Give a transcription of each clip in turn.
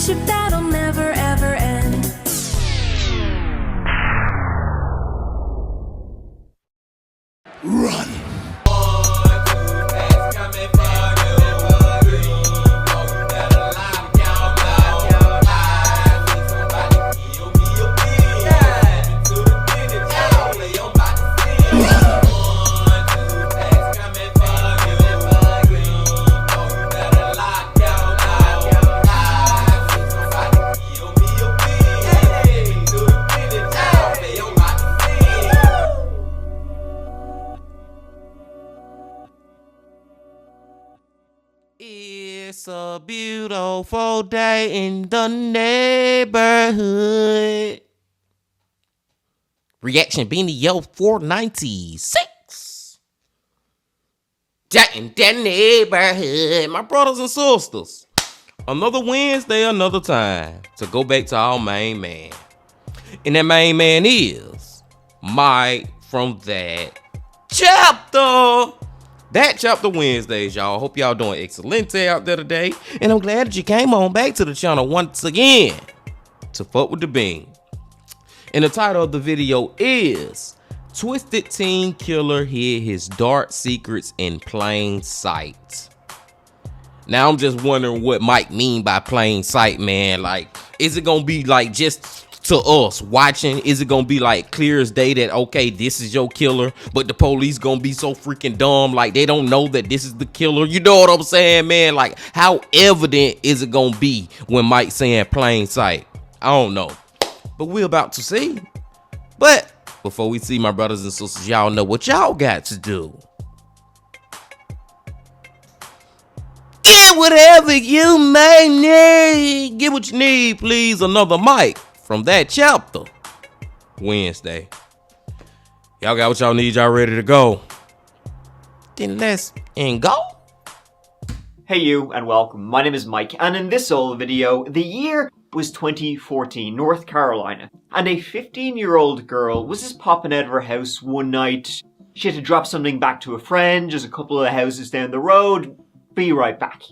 friendship that'll never ever end. Run! It's a beautiful day in the neighborhood. Reaction Beanie Yo 496. Jack in the neighborhood. My brothers and sisters. Another Wednesday, another time to go back to our main man. And that main man is Mike from That Chapter. That Chapter Wednesdays, y'all. Hope y'all doing excelente out there today. And I'm glad that you came on back to the channel once again to fuck with the bean. And the title of the video is Twisted Teen Killer Hid His Dark Secrets in Plain Sight. Now I'm just wondering what Mike mean by plain sight, man. Like, is it gonna be like just to us watching? Is it gonna be like clear as day that, okay, this is your killer, but the police gonna be so freaking dumb, like they don't know that this is the killer? You know what I'm saying, man? Like, how evident is it gonna be when Mike's saying plain sight? I don't know, but we're about to see. But before we see, my brothers and sisters, y'all know what y'all got to do. Get whatever you may need. Get what you need, please. Another Mike from That Chapter Wednesday. Y'all got what y'all need, y'all ready to go? Then let's go. Hey you, and welcome. My name is Mike, and in this old video, the year was 2014, North Carolina, and a 15-year-old girl was just popping out of her house one night. She had to drop something back to a friend, just a couple of houses down the road. Be right back.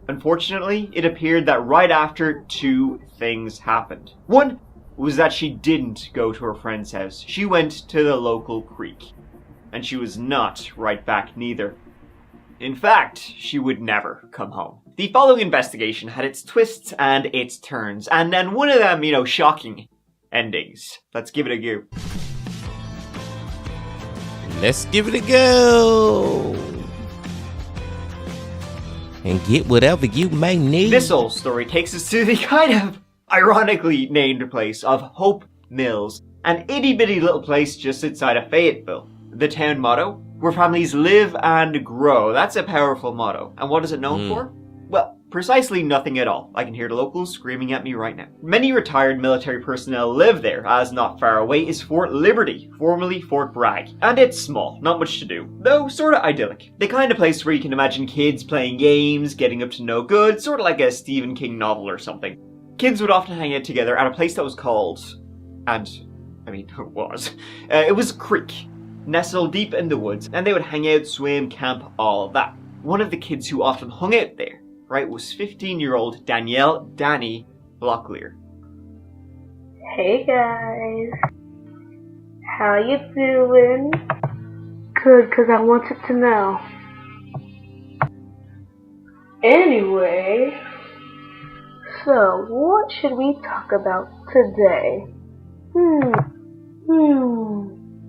Unfortunately, it appeared that right after, two things happened. One was that she didn't go to her friend's house. She went to the local creek. And she was not right back neither. In fact, she would never come home. The following investigation had its twists and its turns, and then one of them, shocking endings. Let's give it a go. Let's give it a go. And get whatever you may need. This old story takes us to the kind of ironically named place of Hope Mills, an itty-bitty little place just outside of Fayetteville. The town motto, where families live and grow. That's a powerful motto. And what is it known for? Well, precisely nothing at all. I can hear the locals screaming at me right now. Many retired military personnel live there, as not far away is Fort Liberty, formerly Fort Bragg. And it's small, not much to do, though sorta idyllic. The kind of place where you can imagine kids playing games, getting up to no good, sorta like a Stephen King novel or something. Kids would often hang out together at a place that was called, it was a creek, nestled deep in the woods, and they would hang out, swim, camp, all of that. One of the kids who often hung out there, was 15-year-old Danielle Danny Locklear. Hey guys, how you doing? Good, cause I wanted to know. Anyway, so what should we talk about today?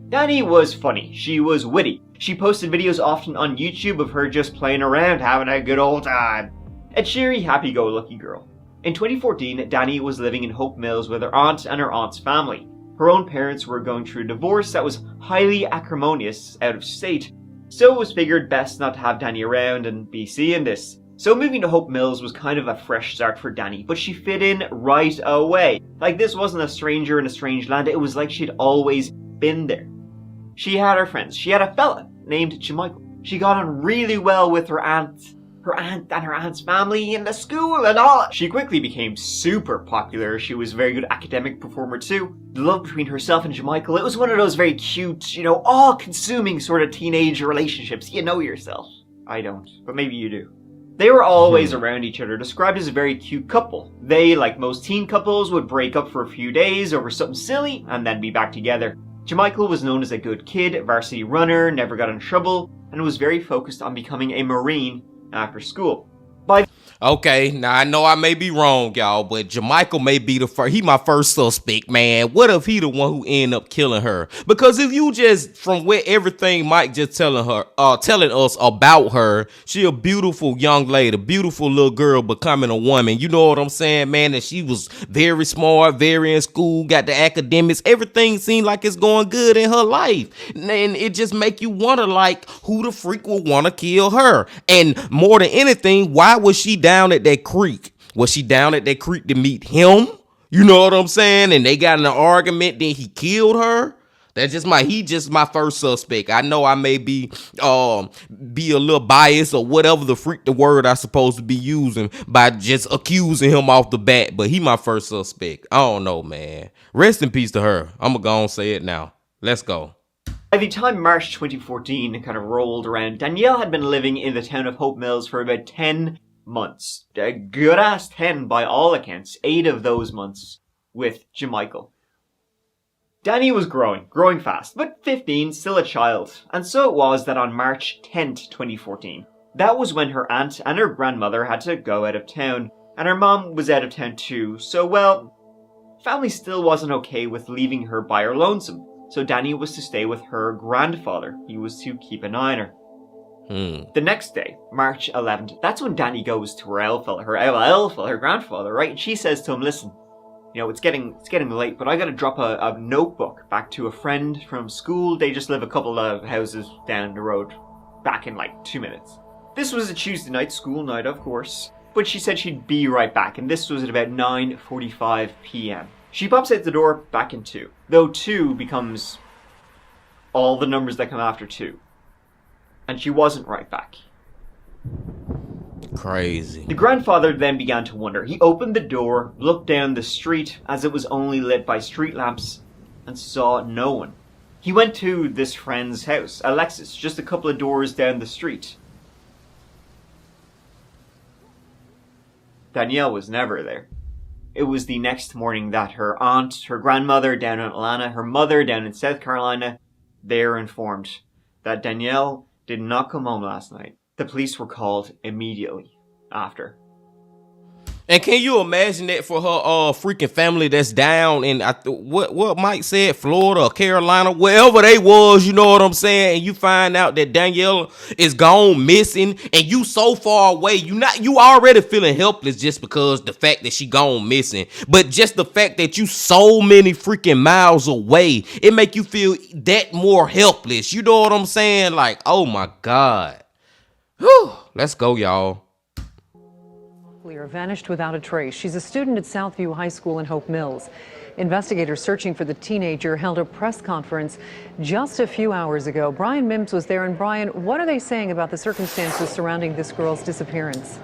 Danny was funny. She was witty. She posted videos often on YouTube of her just playing around, having a good old time. A cheery, happy-go-lucky girl. In 2014, Danny was living in Hope Mills with her aunt and her aunt's family. Her own parents were going through a divorce that was highly acrimonious out of state, so it was figured best not to have Danny around and be seeing this. So moving to Hope Mills was kind of a fresh start for Danny, but she fit in right away. Like, this wasn't a stranger in a strange land, it was like she'd always been there. She had her friends. She had a fella named Jamichael. She got on really well with her aunt and her aunt's family in the school and all. She quickly became super popular. She was a very good academic performer too. The love between herself and Jamichael, it was one of those very cute, all-consuming sort of teenage relationships. You know yourself. I don't, but maybe you do. They were always around each other, described as a very cute couple. They, like most teen couples, would break up for a few days over something silly and then be back together. Jamichael was known as a good kid, varsity runner, never got in trouble, and was very focused on becoming a Marine after school. Okay, now I know I may be wrong, y'all, but Jamichael may be he my first suspect, man. What if he the one who end up killing her? Because if you just, from where everything Mike just telling us about her, she a beautiful young lady, beautiful little girl becoming a woman. You know what I'm saying, man? That she was very smart, very in school, got the academics. Everything seemed like it's going good in her life. And it just make you wonder, like, who the freak would want to kill her? And more than anything, why was she down at that creek? Was she down at that creek to meet him? You know what I'm saying? And they got in an argument, then he killed her. He just my first suspect. I know I may be a little biased or whatever the word I supposed to be using by just accusing him off the bat, but he my first suspect. I don't know, man. Rest in peace to her. I'm gonna go and say it now. Let's go. By the time March 2014 kind of rolled around, Danielle had been living in the town of Hope Mills for about 10 months. A good ass 10 by all accounts. 8 of those months with Jamichael. Danny was growing fast, but 15, still a child. And so it was that on March 10th, 2014, that was when her aunt and her grandmother had to go out of town, and her mom was out of town too, so well, family still wasn't okay with leaving her by her lonesome. So Danny was to stay with her grandfather. He was to keep an eye on her. The next day, March 11th, that's when Danny goes to her her grandfather, right? And she says to him, listen, you know, it's getting late, but I gotta drop a notebook back to a friend from school. They just live a couple of houses down the road, back in like 2 minutes. This was a Tuesday night, school night, of course. But she said she'd be right back, and this was at about 9:45 p.m. She pops out the door back in 2, though 2 becomes all the numbers that come after 2. And she wasn't right back. Crazy. The grandfather then began to wonder. He opened the door, looked down the street as it was only lit by street lamps, and saw no one. He went to this friend's house, Alexis, just a couple of doors down the street. Danielle was never there. It was the next morning that her aunt, her grandmother down in Atlanta, her mother down in South Carolina, they were informed that Danielle did not come home last night. The police were called immediately after. And can you imagine that for her freaking family that's down in what Mike said, Florida or Carolina, wherever they was, you know what I'm saying? And you find out that Danielle is gone missing, and you so far away, you already feeling helpless just because the fact that she gone missing. But just the fact that you so many freaking miles away, it make you feel that more helpless. You know what I'm saying? Like, oh my God. Whew. Let's go, y'all. Vanished without a trace. She's a student at Southview High School in Hope Mills. Investigators searching for the teenager held a press conference just a few hours ago. Brian Mims was there. And Brian, what are they saying about the circumstances surrounding this girl's disappearance?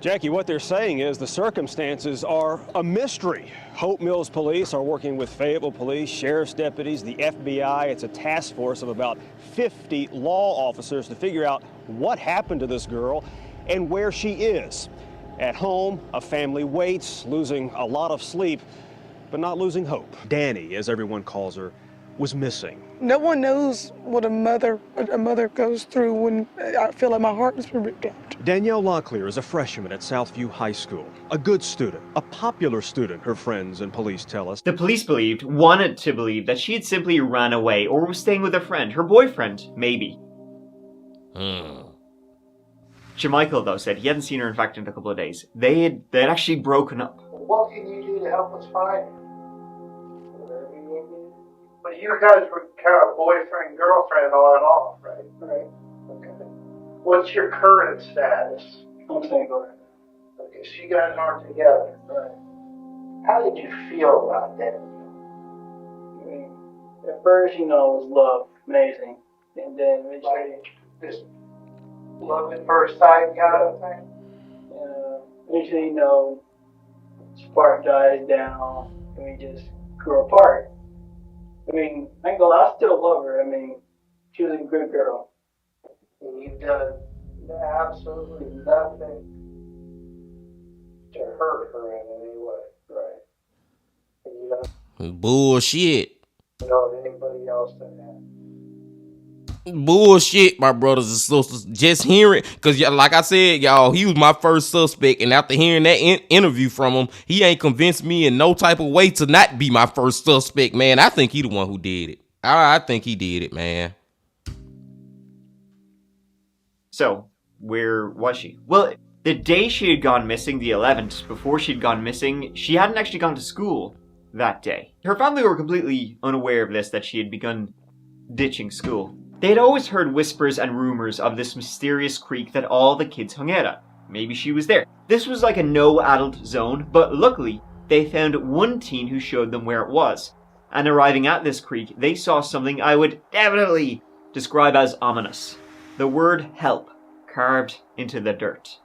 Jackie, what they're saying is the circumstances are a mystery. Hope Mills police are working with Fayetteville police, sheriff's deputies, the FBI. It's a task force of about 50 law officers to figure out what happened to this girl and where she is. At home, a family waits, losing a lot of sleep, but not losing hope. Danny, as everyone calls her, was missing. No one knows what a mother goes through when I feel like my heart has been ripped out. Danielle Locklear is a freshman at Southview High School. A good student, a popular student, her friends and police tell us. The police wanted to believe that she had simply ran away or was staying with a friend, her boyfriend, maybe. Jamichael, though, said he hadn't seen her, in fact, in a couple of days. They had actually broken up. What can you do to help us find her? But you guys were kind of boyfriend, girlfriend on and off, right? Right. Okay. What's your current status? I'm single. Okay, so you guys aren't together. Right. How did you feel about that? I mean, at first, it was love, amazing. And then eventually, Just love at first sight kind of thing? eventually, spark dies down, and we just grew apart. I mean, I still love her. I mean, she was a good girl. And you've done absolutely nothing to hurt her in any way, right? And you don't Bullshit. know anybody else that has. Bullshit, my brothers and sisters. Just hearing, because like I said, y'all, he was my first suspect, and after hearing that interview from him, he ain't convinced me in no type of way to not be my first suspect, man. I think he the one who did it. I think he did it, man. So, where was she? Well, the day she had gone missing, the 11th, before she'd gone missing, she hadn't actually gone to school that day. Her family were completely unaware of this, that she had begun ditching school. They had always heard whispers and rumors of this mysterious creek that all the kids hung out at. Maybe she was there. This was like a no-adult zone, but luckily, they found one teen who showed them where it was. And arriving at this creek, they saw something I would definitely describe as ominous. The word help carved into the dirt.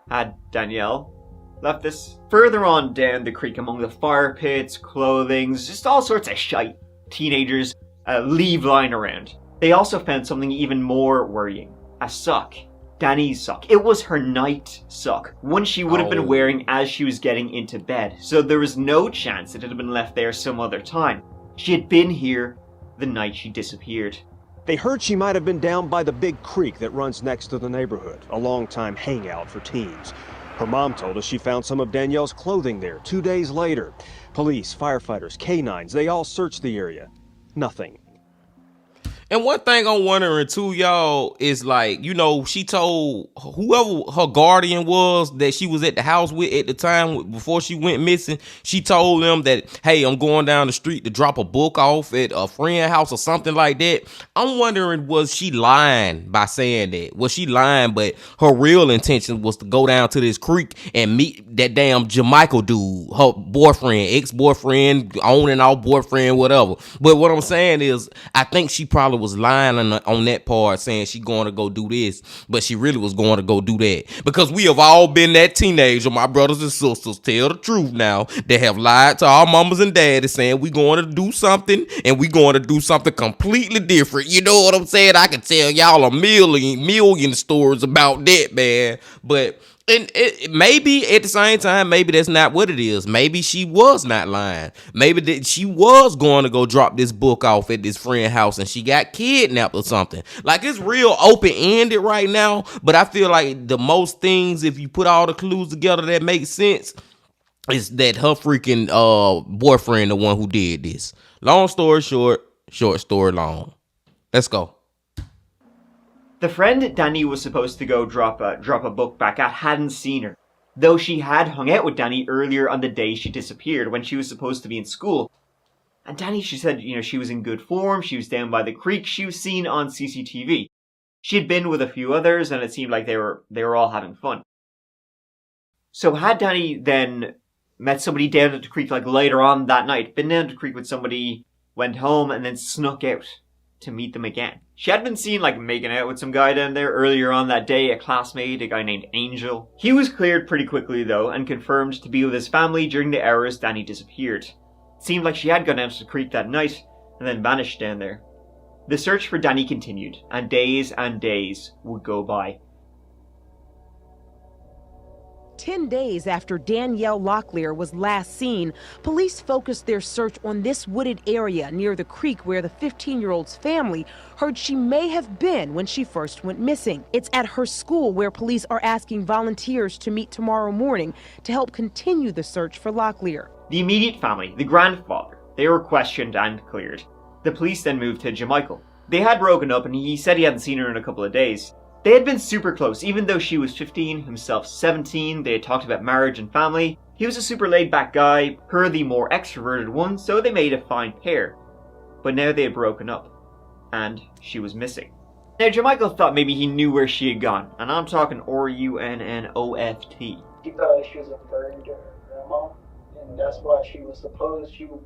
Had Danielle left this? Further on down the creek, among the fire pits, clothing, just all sorts of shite teenagers leave lying around. They also found something even more worrying. A sock. Danny's sock. It was her night sock. One she would have been wearing as she was getting into bed. So there was no chance it had been left there some other time. She had been here the night she disappeared. They heard she might have been down by the big creek that runs next to the neighborhood, a long-time hangout for teens. Her mom told us she found some of Danielle's clothing there 2 days later. Police, firefighters, canines, they all searched the area. Nothing. And one thing I'm wondering too, y'all, is like, you know, she told whoever her guardian was that she was at the house with at the time before she went missing, she told them that, hey, I'm going down the street to drop a book off at a friend's house or something like that. I'm wondering, was she lying by saying that? Was she lying, but her real intention was to go down to this creek and meet that damn Jamaica dude, her boyfriend, ex-boyfriend, on and off boyfriend, whatever. But what I'm saying is, I think she probably was lying on that part, saying she going to go do this, but she really was going to go do that. Because we have all been that teenager, my brothers and sisters, tell the truth now, that have lied to our mamas and daddies saying we going to do something and we going to do something completely different. You know what I'm saying? I can tell y'all a million stories about that, man. But and maybe at the same time, maybe that's not what it is. Maybe she was not lying. Maybe that she was going to go drop this book off at this friend's house and she got kidnapped or something. Like, it's real open-ended right now, but I feel like the most things, if you put all the clues together that make sense, is that her freaking boyfriend, the one who did this. Long story short, short story long. Let's go. The friend Danny was supposed to go drop a book back at hadn't seen her, though she had hung out with Danny earlier on the day she disappeared when she was supposed to be in school. And Danny, she said, you know, she was in good form, she was down by the creek, she was seen on CCTV. She had been with a few others and it seemed like they were all having fun. So had Danny then met somebody down at the creek like later on that night, been down to the creek with somebody, went home and then snuck out to meet them again? She had been seen like making out with some guy down there earlier on that day, a classmate, a guy named Angel. He was cleared pretty quickly though and confirmed to be with his family during the hours Danny disappeared. It seemed like she had gone down to the creek that night and then vanished down there. The search for Danny continued and days would go by. 10 days after Danielle Locklear was last seen, police focused their search on this wooded area near the creek where the 15-year-old's family heard she may have been when she first went missing. It's at her school where police are asking volunteers to meet tomorrow morning to help continue the search for Locklear. The immediate family, the grandfather, they were questioned and cleared. The police then moved to Jamichael. They had broken up and he said he hadn't seen her in a couple of days. They had been super close, even though she was 15, himself 17, they had talked about marriage and family. He was a super laid-back guy, her the more extroverted one, so they made a fine pair. But now they had broken up, and she was missing. Now Jamichael thought maybe he knew where she had gone, and I'm talking R-U-N-N-O-F-T. She thought she was a burden to her grandma, and that's why she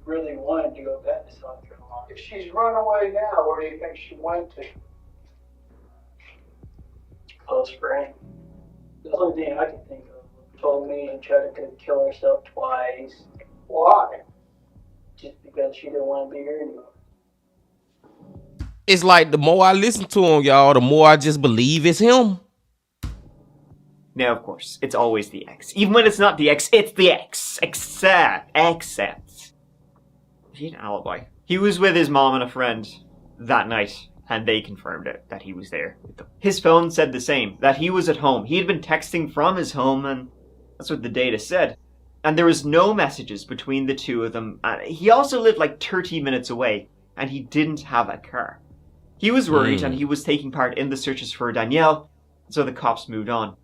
really wanted to go back to South Carolina. If she's run away now, where do you think she went to? Close friend. The only thing I can think of told me she tried to kill herself twice. Why? Just because she didn't want to be here anymore. it's like the more I listen to him, y'all, the more I just believe it's him. Now, of course, it's always the ex. Even when it's not the ex, it's the ex. Except. He had an alibi. He was with his mom and a friend that night, and they confirmed it, that he was there with them. His phone said the same, that he was at home. He had been texting from his home, and that's what the data said. And there was no messages between the two of them. He also lived like 30 minutes away, and he didn't have a car. He was worried, and he was taking part in the searches for Danielle, so the cops moved on.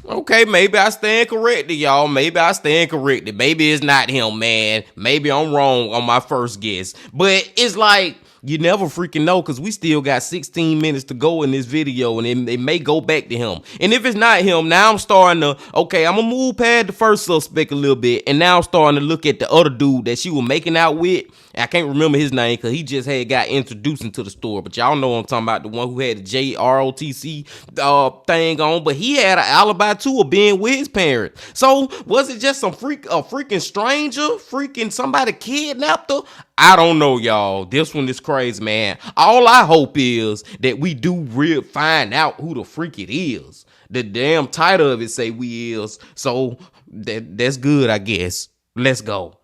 Okay, maybe I stand corrected, y'all. Maybe I stand corrected. Maybe it's not him, man. Maybe I'm wrong on my first guess. But it's like, you never freaking know, because we still got 16 minutes to go in this video, and it may go back to him. And if it's not him, now I'm starting to, okay, I'm going to move past the first suspect a little bit, and now I'm starting to look at the other dude that she was making out with. I can't remember his name because he just had got introduced into the store, but y'all know what I'm talking about, the one who had the JROTC thing on, but he had an alibi too of being with his parents. So was it just a freaking stranger, freaking somebody kidnapped her? I don't know, y'all. This one is crazy, man. All I hope is that we do find out who the freak it is. The damn title of it say we is, so that's good, I guess. Let's go.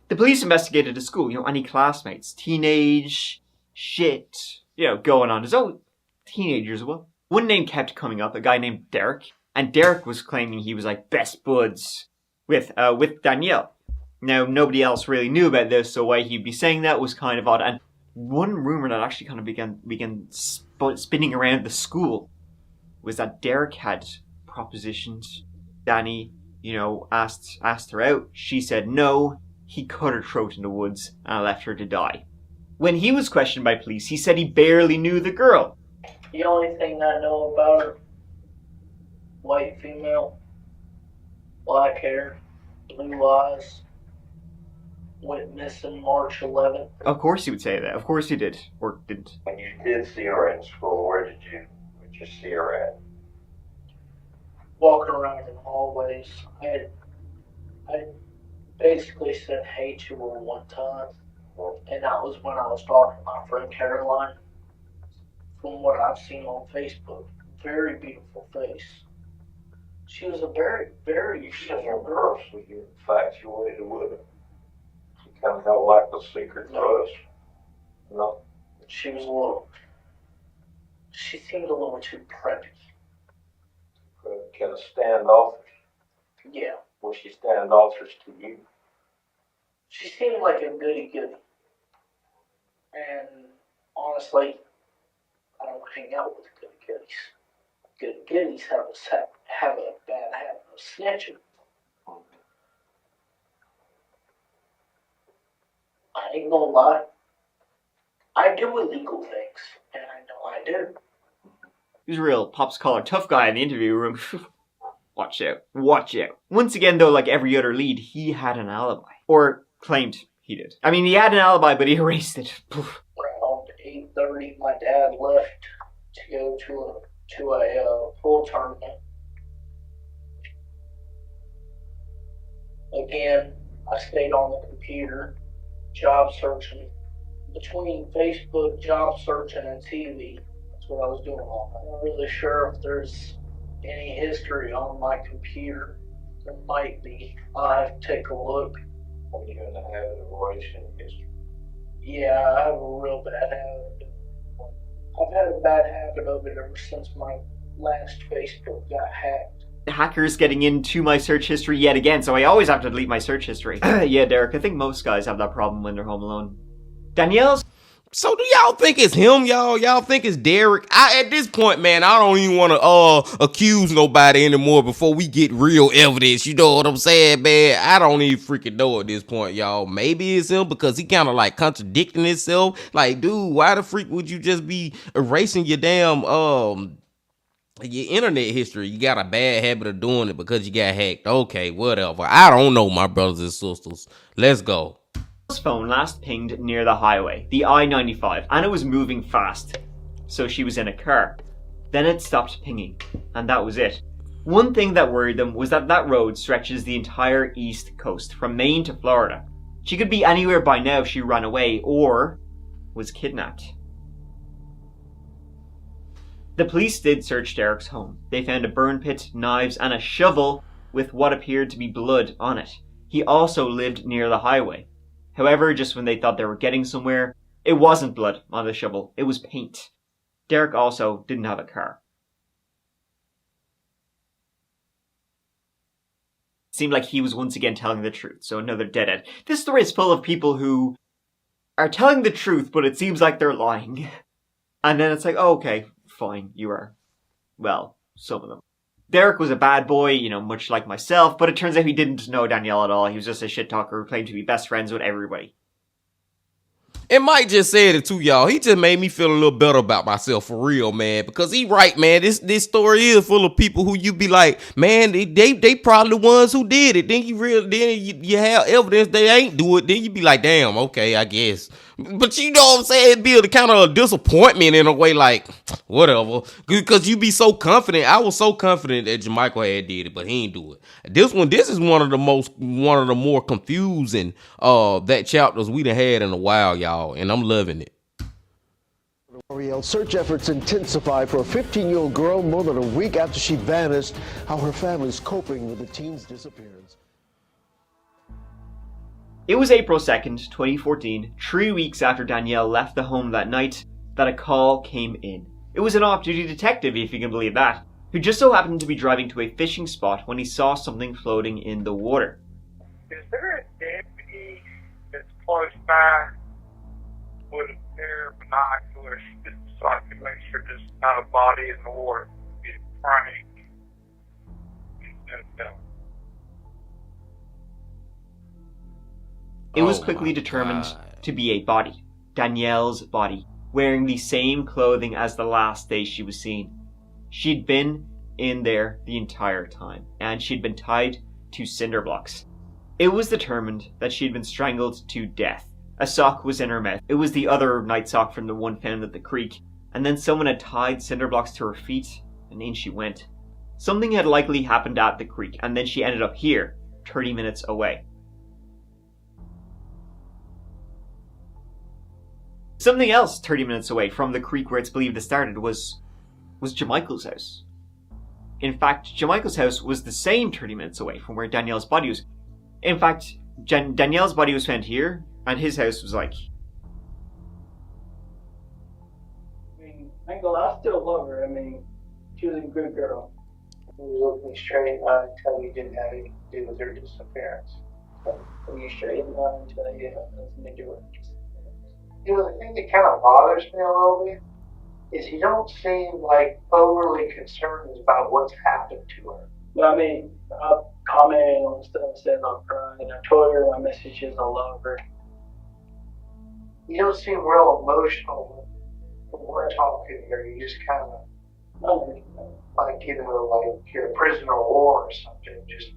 The police investigated the school, any classmates, teenage shit, going on. There's all teenagers as well. One name kept coming up, a guy named Derek, and Derek was claiming he was like best buds with Danielle. Now, nobody else really knew about this, so why he'd be saying that was kind of odd. And one rumor that actually kind of began spinning around the school was that Derek had propositioned Danny, asked her out. She said no. He cut her throat in the woods and left her to die. When he was questioned by police, he said he barely knew the girl. The only thing I know about her, white female, black hair, blue eyes, went missing March 11th. Of course he would say that. Of course he did. Or didn't. When you did see her in school, where'd you see her at? Walking around in hallways. I basically said hey to her one time, and that was when I was talking to my friend Caroline. From what I've seen on Facebook, very beautiful face. She was a very, very beautiful girl. So you infatuated with her. She kind of held like a secret crush. No. She seemed a little too preppy. Kind of standoffish. Yeah. Was she standoffish to you? She seemed like a goody-goody. And honestly, I don't hang out with goody-goodies. Goody-goodies have a bad habit of snitching. I ain't gonna lie. I do illegal things, and I know I do. He was a real pops collar tough guy in the interview room. Watch out. Watch out. Once again, though, like every other lead, he had an alibi. Or claimed he did. I mean, he had an alibi, but he erased it. Around 8:30, my dad left to go to a pool tournament. Again, I stayed on the computer, job searching. Between Facebook, job searching, and TV, that's what I was doing all. I'm not really sure if there's any history on my computer. There might be. I'll have to take a look. Are you in the habit of erasing history? Yeah, I have a real bad habit. I've had a bad habit of it ever since my last Facebook got hacked. Hackers getting into my search history yet again, so I always have to delete my search history. Yeah, Derek, I think most guys have that problem when they're home alone. Danielle's. So do y'all think it's him, y'all? Y'all think it's Derek? At this point, man, I don't even want to accuse nobody anymore before we get real evidence. You know what I'm saying, man? I don't even freaking know at this point, y'all. Maybe it's him because he kind of like contradicting himself. Like, dude, why the freak would you just be erasing your damn your internet history? You got a bad habit of doing it because you got hacked. Okay, whatever. I don't know, my brothers and sisters. Let's go. Phone last pinged near the highway, the I-95, and it was moving fast, so she was in a car. Then it stopped pinging, and that was it. One thing that worried them was that road stretches the entire east coast, from Maine to Florida. She could be anywhere by now if she ran away, or was kidnapped. The police did search Derek's home. They found a burn pit, knives, and a shovel with what appeared to be blood on it. He also lived near the highway. However, just when they thought they were getting somewhere, it wasn't blood on the shovel, it was paint. Derek also didn't have a car. It seemed like he was once again telling the truth, so another dead end. This story is full of people who are telling the truth, but it seems like they're lying. And then it's like, oh, okay, fine, you are. Well, some of them. Derek was a bad boy, much like myself, but it turns out he didn't know Danielle at all. He was just a shit talker who claimed to be best friends with everybody. And Mike just said it too, y'all. He just made me feel a little better about myself for real, man. Because he right, man. This story is full of people who you be like, man, they probably the ones who did it. Then you have evidence they ain't do it. Then you be like, damn, okay, I guess. But you know what I'm saying? It'd be a kind of a disappointment in a way, like, whatever. Because you be so confident. I was so confident that Jamichael had did it, but he ain't do it. This is one of the more confusing that chapters we done had in a while, y'all, and I'm loving it. L'Oreal search efforts intensify for a 15-year-old girl more than a week after she vanished. How her family's coping with the teen's disappearance. It was April 2nd, 2014, 3 weeks after Danielle left the home that night, that a call came in. It was an off-duty detective, if you can believe that, who just so happened to be driving to a fishing spot when he saw something floating in the water. Is there a deputy that's close by with a pair of binoculars so I can make sure there's not a body in the water? It's chronic. It was quickly determined to be a body. Danielle's body, wearing the same clothing as the last day she was seen. She'd been in there the entire time, and she'd been tied to cinder blocks. It was determined that she'd been strangled to death. A sock was in her mouth. It was the other night sock from the one found at the creek, and then someone had tied cinder blocks to her feet, and in she went. Something had likely happened at the creek, and then she ended up here, 30 minutes away. Something else 30 minutes away from the creek where it's believed it started was Jamichael's house. In fact, Jamichael's house was the same 30 minutes away from where Danielle's body was. In fact, Danielle's body was found here, and his house was like... I still love her. She was a good girl. You looked me straight in the eye and tell you didn't have anything to do with her disappearance. Look you straight in the eye and tell you it had nothing to do with her. The thing that kind of bothers me a little bit is you don't seem like overly concerned about what's happened to her. I commented on stuff, said I'll cry, and I told her my message is I love her. You don't seem real emotional when we're talking here. You just kind of, like you're a prisoner of war or something, just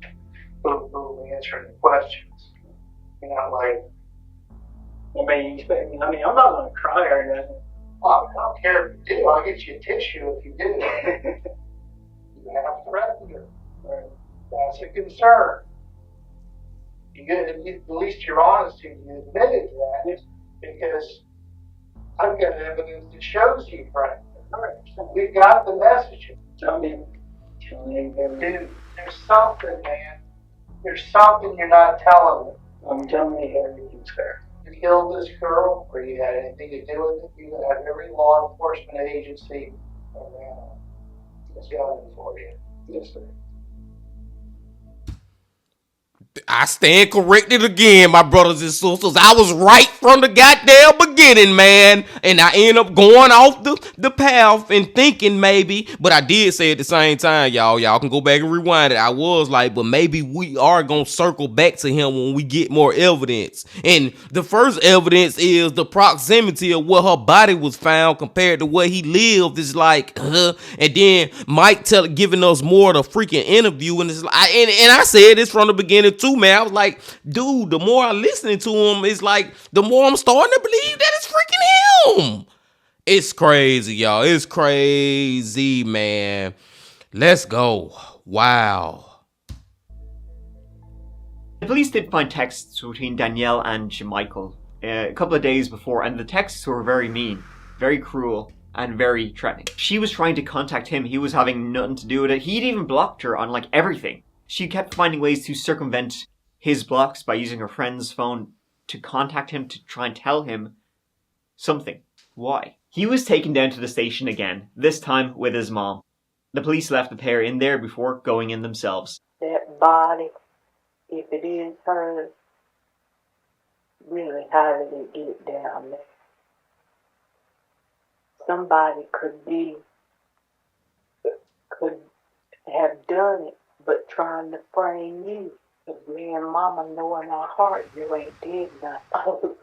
boom, boom, answering the questions. You're not like, you expect me? I'm not going to cry or nothing. I don't care if you do. I'll get you a tissue if you do. You have threatened her. That's a concern. At least you're honest and you admitted that, because I've got evidence that shows you threatened her. We've got the messages. Dude, there's something, man. There's something you're not telling me. I'm telling you everything's fair. You killed this girl, or you had anything to do with it, you have every law enforcement agency around. It's gunning for you. Yes, sir. I stand corrected again, my brothers and sisters. I was right from the goddamn beginning, man. And I end up going off the path and thinking maybe, but I did say at the same time, y'all can go back and rewind it. I was like, but maybe we are going to circle back to him when we get more evidence. And the first evidence is the proximity of where her body was found compared to where he lived. It's like, and then Mike giving us more of the freaking interview. And it's like, and I said this from the beginning too, man. I was like, dude, the more I'm listening to him, it's like, the more I'm starting to believe that it's freaking him. It's crazy, y'all. It's crazy, man. Let's go. Wow. The police did find texts between Danielle and Jamichael a couple of days before, and the texts were very mean, very cruel, and very threatening. She was trying to contact him. He was having nothing to do with it. He'd even blocked her on like everything. She kept finding ways to circumvent his blocks by using her friend's phone to contact him to try and tell him something. Why? He was taken down to the station again, this time with his mom. The police left the pair in there before going in themselves. That body, if it is hers, really how did it get down there? Somebody could have done it, but trying to frame you. Cause me and Mama know in our heart you ain't did nothing.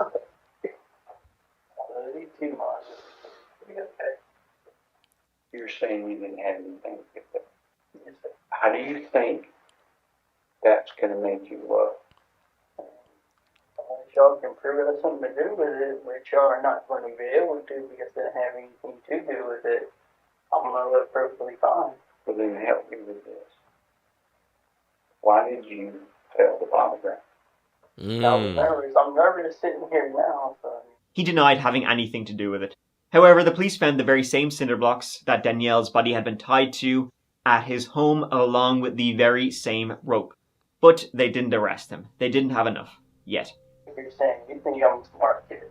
Too much. Okay. You're saying you didn't have anything to get there. How do you think that's going to make you look? Y'all can prove it has something to do with it, which y'all are not going to be able to because it doesn't have anything to do with it. I'm going to look perfectly fine. Well, then help me with this. Why did you fail the polygraph? I was nervous. I'm nervous sitting here now. So. He denied having anything to do with it. However, the police found the very same cinder blocks that Danielle's body had been tied to at his home, along with the very same rope. But they didn't arrest him. They didn't have enough. Yet. You're saying you think I'm a smart kid.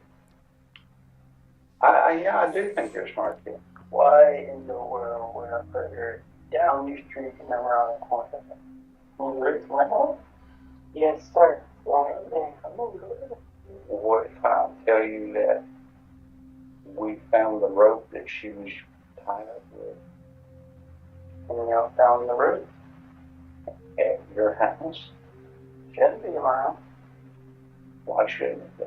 Yeah, I do think you're a smart kid. Why in the world would I put her down the street and around the corner? You ready for my home? Yes, sir. Right there. Come over there. What if I tell you that we found the rope that she was tied up with? And y'all found the rope? At your house? Shouldn't be around. Why shouldn't it be?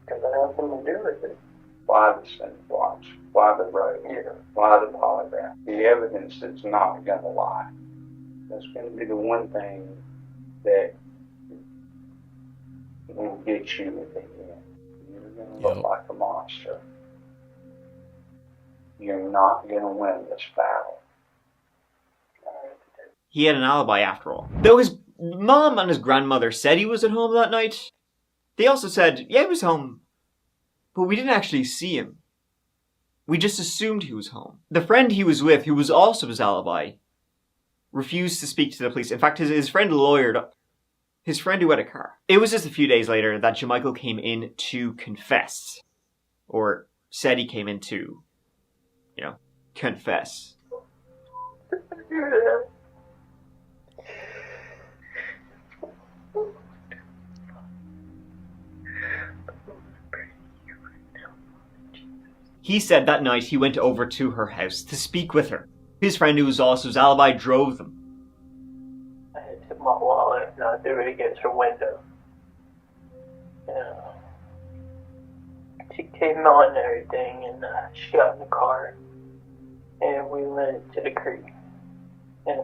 Because it has nothing to do with it. Why the cinder blocks? Why the rope? Yeah. Why the polygraph? The evidence that's not going to lie. That's going to be the one thing that will get you at the end. You're going to look like a monster. You're not going to win this battle. He had an alibi after all. Though his mom and his grandmother said he was at home that night, they also said, yeah, he was home. But we didn't actually see him. We just assumed he was home. The friend he was with, who was also his alibi, refused to speak to the police. In fact, his friend lawyered his friend who had a car. It was just a few days later that Jamichael came in to confess. Or said he came in to, confess. He said that night he went over to her house to speak with her. His friend, who was also his alibi, drove them. I had took my wallet and I threw it against her window. She came on and everything, and she got in the car, and we went to the creek. And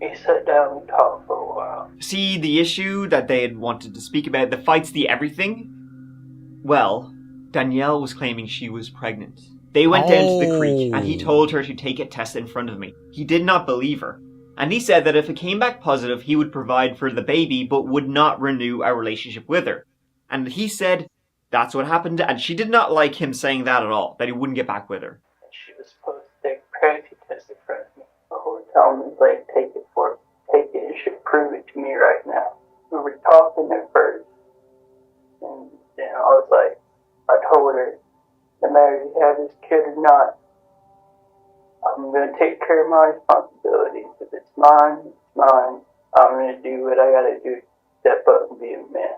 we sat down and talked for a while. See, the issue that they had wanted to speak about, the fights, the everything? Well, Danielle was claiming she was pregnant. They went down to the creek, and he told her to take a test in front of me. He did not believe her. And he said that if it came back positive, he would provide for the baby, but would not renew our relationship with her. And he said that's what happened, and she did not like him saying that at all, that he wouldn't get back with her. She was supposed to take a pregnancy test in front of me. The whole time was like, take it, and should prove it to me right now. We were talking at first, and then I was like, I told her, no matter if you have this kid or not, I'm going to take care of my responsibilities. If it's mine, it's mine. I'm going to do what I got to do to step up and be a man.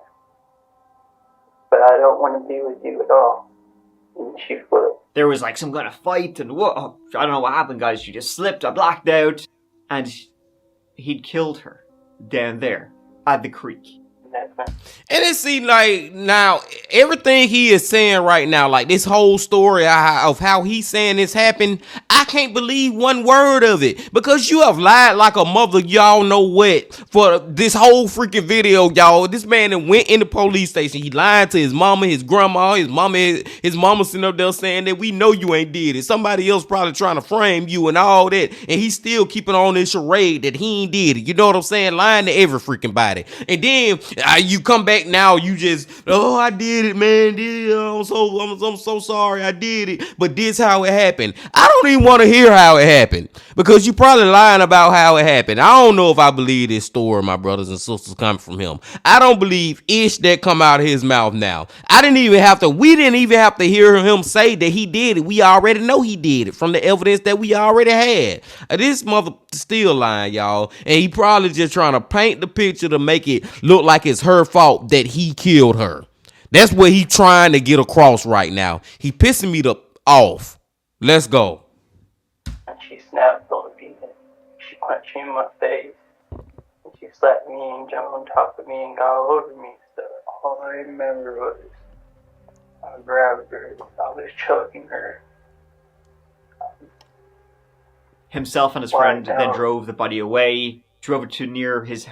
But I don't want to be with you at all. And she flipped. There was like some kind of fight, and I don't know what happened, guys. She just slipped, I blacked out, and he'd killed her down there at the creek. And it seems like now everything he is saying right now, like this whole story of how he's saying this happened, I can't believe one word of it, because you have lied like a mother, y'all know what, for this whole freaking video, y'all. This man that went in the police station, he lied to his mama, his grandma, his mama sitting up there saying that we know you ain't did it. Somebody else probably trying to frame you and all that, and he's still keeping on this charade that he ain't did it. You know what I'm saying? Lying to every freaking body. And then You come back now, you just, oh, I did it, man. I'm so sorry, I did it. But this how it happened. I don't even want to hear how it happened because you probably lying about how it happened. I don't know if I believe this story, my brothers and sisters, coming from him. I don't believe ish that come out of his mouth now. We didn't even have to hear him say that he did it. We already know he did it from the evidence that we already had. This mother still lying, y'all. And he probably just trying to paint the picture to make it look like it's her fault that he killed her. That's what he trying to get across right now. He pissing me off. Let's go. And she snapped on me. She punched me in my face. And she slapped me and jumped on top of me and got all over me. So all I remember was I grabbed her. I was choking her. Himself and his friend then drove the body away, drove it to near his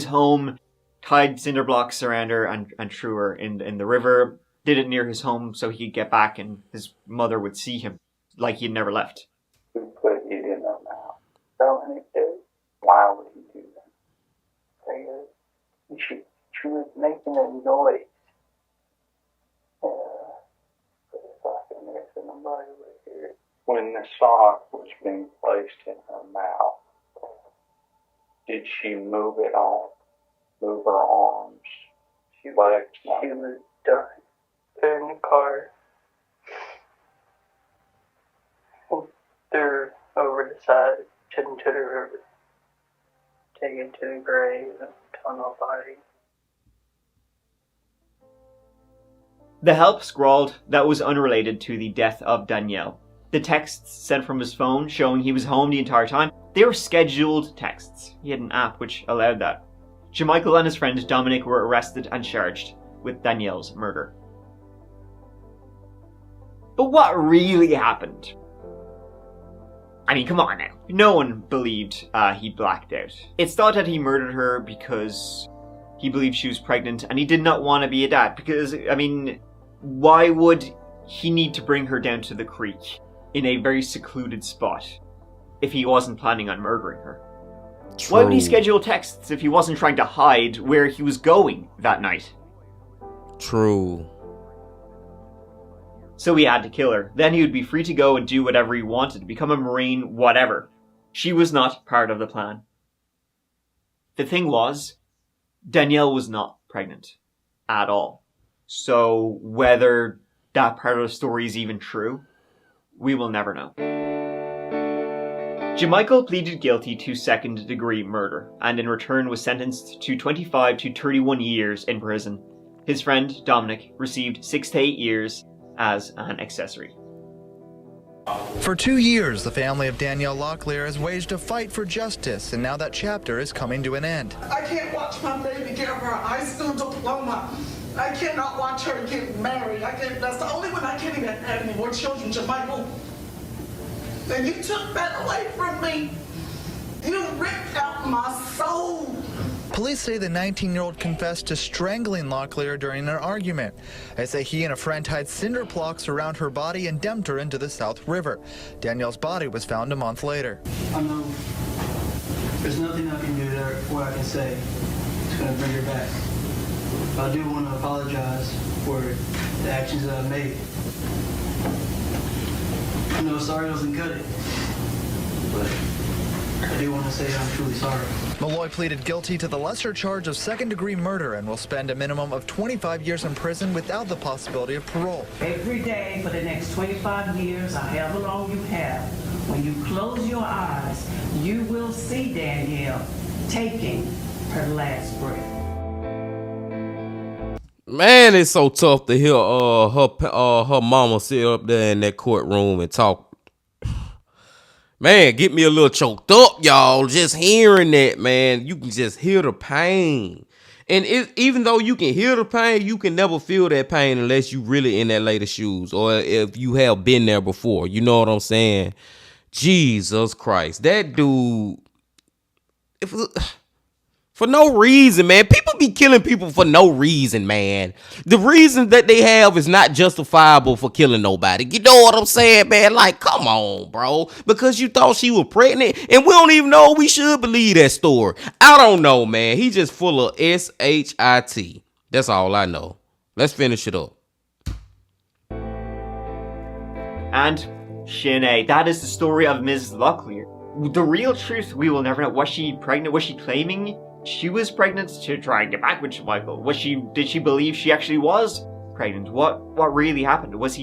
home, tied cinder blocks around her and threw her in the river. Did it near his home so he could get back and his mother would see him like he'd never left. Who put it in her mouth? Dominic did. Why would he do that? She was making a noise. When the sock was being placed in her mouth, did she move it on? Move her arms? She was done. They're in the car. They're over the side, heading to the river. Taken to the grave and tunnel body. The help scrawled that was unrelated to the death of Danielle. The texts sent from his phone showing he was home the entire time, they were scheduled texts. He had an app which allowed that. Jamichael and his friend Dominic were arrested and charged with Danielle's murder. But what really happened? I mean, come on now. No one believed he blacked out. It's thought that he murdered her because he believed she was pregnant and he did not want to be a dad. Because, I mean, why would he need to bring her down to the creek in a very secluded spot if he wasn't planning on murdering her? True. Why would he schedule texts if he wasn't trying to hide where he was going that night? True. So he had to kill her. Then he would be free to go and do whatever he wanted, become a Marine, whatever. She was not part of the plan. The thing was, Danielle was not pregnant at all. So whether that part of the story is even true, we will never know. Jamichael pleaded guilty to second-degree murder, and in return was sentenced to 25 to 31 years in prison. His friend, Dominic, received 6 to 8 years as an accessory. For 2 years, the family of Danielle Locklear has waged a fight for justice, and now that chapter is coming to an end. I can't watch my baby get her high school diploma. I cannot watch her get married. That's the only one I can't even have any more children, Jamichael. And you took that away from me. You ripped out my soul. Police say the 19-year-old confessed to strangling Locklear during an argument. They say he and a friend tied cinder blocks around her body and dumped her into the South River. Danielle's body was found a month later. I know there's nothing I can do there, what I can say. It's going to bring her back. But I do want to apologize for the actions that I made. I know sorry doesn't cut it, but I do want to say I'm truly sorry. Malloy pleaded guilty to the lesser charge of second-degree murder and will spend a minimum of 25 years in prison without the possibility of parole. Every day for the next 25 years, or however long you have, when you close your eyes, you will see Danielle taking her last breath. Man, it's so tough to hear her mama sit up there in that courtroom and talk. Man, get me a little choked up, y'all. Just hearing that, man, you can just hear the pain. And even though you can hear the pain, you can never feel that pain unless you really in that lady's shoes or if you have been there before. You know what I'm saying? Jesus Christ, that dude. For no reason, man. People be killing people for no reason, man. The reason that they have is not justifiable for killing nobody. You know what I'm saying, man? Like, come on, bro. Because you thought she was pregnant, and we don't even know we should believe that story. I don't know, man. He just full of S-H-I-T. That's all I know. Let's finish it up. And Sinead, that is the story of Ms. Locklear. The real truth we will never know. Was she pregnant? Was she claiming she was pregnant to try and get back with Michael? Did she believe she actually was pregnant? What really happened? Was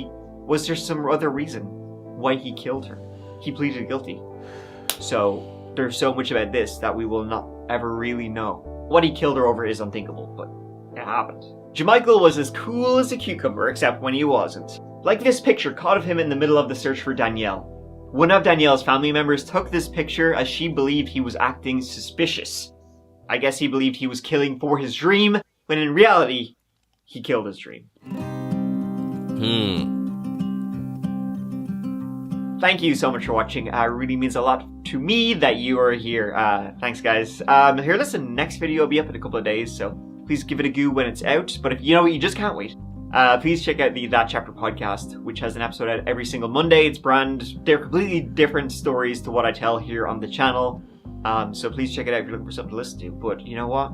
there some other reason why he killed her? He pleaded guilty. So there's so much about this that we will not ever really know. What he killed her over is unthinkable, but it happened. Jamichael was as cool as a cucumber, except when he wasn't. Like this picture caught of him in the middle of the search for Danielle. One of Danielle's family members took this picture as she believed he was acting suspicious. I guess he believed he was killing for his dream, when in reality, he killed his dream. Thank you so much for watching. It really means a lot to me that you are here. Thanks, guys. Here, listen, next video will be up in a couple of days, so please give it a go when it's out. But if you know what, you just can't wait. Please check out the That Chapter podcast, which has an episode out every single Monday. It's they're completely different stories to what I tell here on the channel. So please check it out if you're looking for something to listen to. But you know what?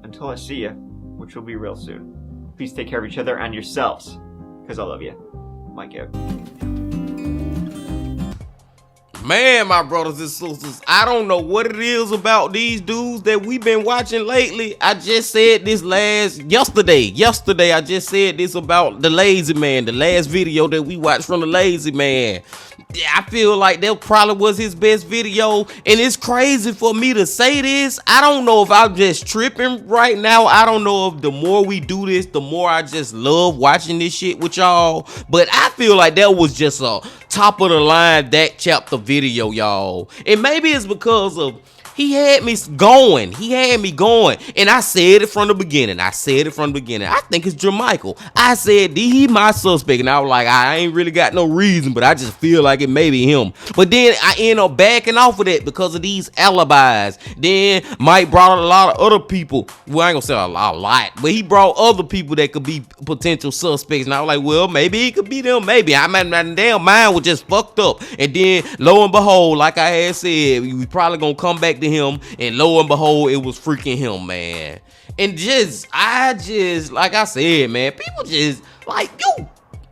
Until I see you, which will be real soon, please take care of each other and yourselves, because I love you. Mike out. Man, my brothers and sisters, I don't know what it is about these dudes that we've been watching lately. I just said this yesterday I just said this about the Lazy Man, the last video that we watched from the Lazy Man. I feel like that probably was his best video, and it's crazy for me to say this. I don't know if I'm just tripping right now. I don't know if the more we do this, the more I just love watching this shit with y'all. But I feel like that was just a top of the line That Chapter video, y'all. And maybe it's because of he had me going. And I said it from the beginning. I think it's Jamichael. I said he my suspect. And I was like, I ain't really got no reason, but I just feel like it may be him. But then I end up backing off of that because of these alibis. Then Mike brought a lot of other people. Well, I ain't gonna say a lot, but he brought other people that could be potential suspects. And I was like, well, maybe it could be them. Maybe. My damn mind was just fucked up. And then lo and behold, like I had said, we probably gonna come back to him, and lo and behold, it was freaking him, man. And I just like I said, man, people just like you.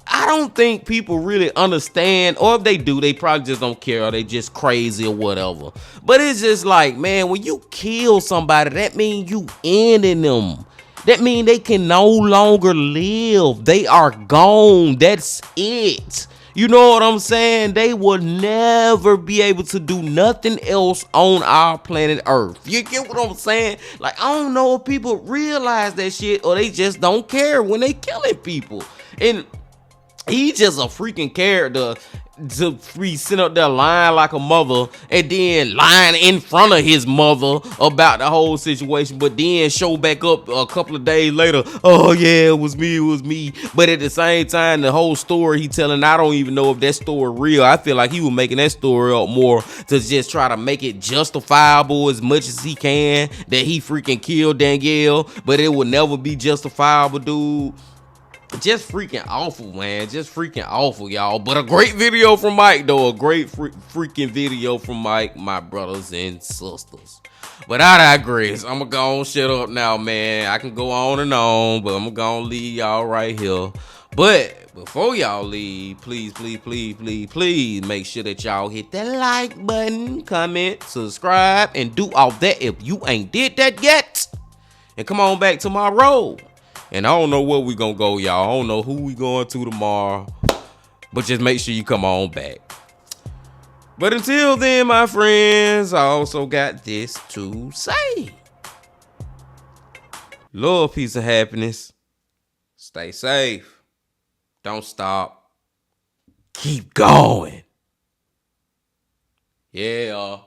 I don't think people really understand, or if they do, they probably just don't care, or they just crazy or whatever. But it's just like, man, when you kill somebody, that means you ending them. That means they can no longer live. They are gone. That's it. You know what I'm saying? They will never be able to do nothing else on our planet Earth. You get what I'm saying? Like, I don't know if people realize that shit, or they just don't care when they killing people. And he just a freaking character to be sitting up there lying like a mother, and then lying in front of his mother about the whole situation, but then show back up a couple of days later, oh yeah, it was me. But at the same time, the whole story he telling, I don't even know if that story real. I feel like he was making that story up more to just try to make it justifiable as much as he can that he freaking killed Danielle, but it will never be justifiable, dude. Just freaking awful, man. Just freaking awful, y'all. But a great video from Mike, though. A great freaking video from Mike, my brothers and sisters. But I digress. I'm gonna go on, shut up now, man. I can go on and on, but I'm gonna leave y'all right here. But before y'all leave, please make sure that y'all hit that like button, comment, subscribe, and do all that if you ain't did that yet. And come on back tomorrow. And I don't know where we gonna go, y'all. I don't know who we going to tomorrow. But just make sure you come on back. But until then, my friends, I also got this to say. Love, peace, and happiness. Stay safe. Don't stop. Keep going. Yeah.